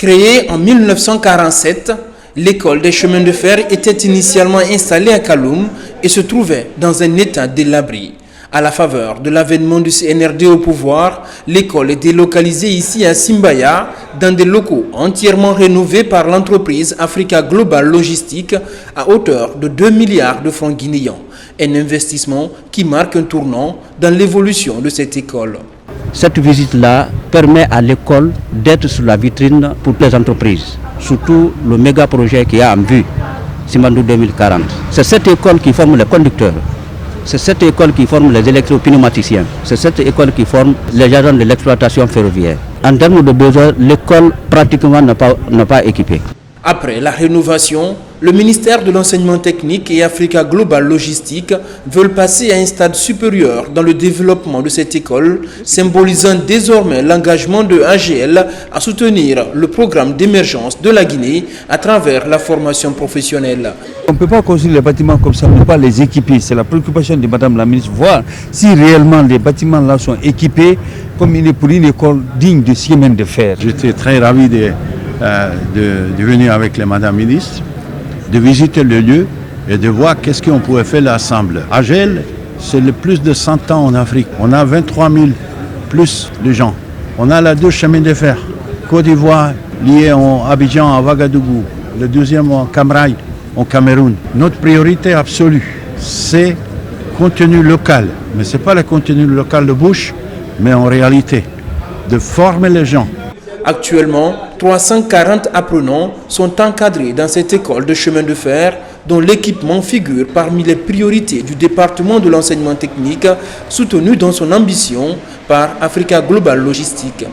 Créée en 1947, l'école des chemins de fer était initialement installée à Kaloum et se trouvait dans un état délabré. À la faveur de l'avènement du CNRD au pouvoir, l'école est délocalisée ici à Simbaya, dans des locaux entièrement rénovés par l'entreprise Africa Global Logistique à hauteur de 2 milliards de francs guinéens. Un investissement qui marque un tournant dans l'évolution de cette école. Cette visite-là permet à l'école d'être sur la vitrine pour les entreprises, surtout le méga projet qui a en vue, Simandou 2040. C'est cette école qui forme les conducteurs, c'est cette école qui forme les électropneumaticiens, c'est cette école qui forme les agents de l'exploitation ferroviaire. En termes de besoins, l'école pratiquement n'est pas équipée. Après la rénovation, le ministère de l'Enseignement technique et Africa Global Logistique veulent passer à un stade supérieur dans le développement de cette école, symbolisant désormais l'engagement de AGL à soutenir le programme d'émergence de la Guinée à travers la formation professionnelle. On ne peut pas construire les bâtiments comme ça, ne pas les équiper. C'est la préoccupation de Madame la ministre, voir si réellement les bâtiments là sont équipés comme il est pour une école digne de chemin de fer. J'étais très ravi de venir avec la Madame ministre, de visiter le lieu et de voir qu'est-ce qu'on pouvait faire ensemble. AGL, c'est le plus de 100 ans en Afrique. On a 23 000 plus de gens. On a là 2 chemins de fer. Côte d'Ivoire, lié en Abidjan, à Ouagadougou. Le deuxième en Camraï, au Cameroun. Notre priorité absolue, c'est contenu local. Mais ce n'est pas le contenu local de bouche, mais en réalité, de former les gens. Actuellement, 340 apprenants sont encadrés dans cette école de chemin de fer dont l'équipement figure parmi les priorités du département de l'enseignement technique soutenu dans son ambition par Africa Global Logistique.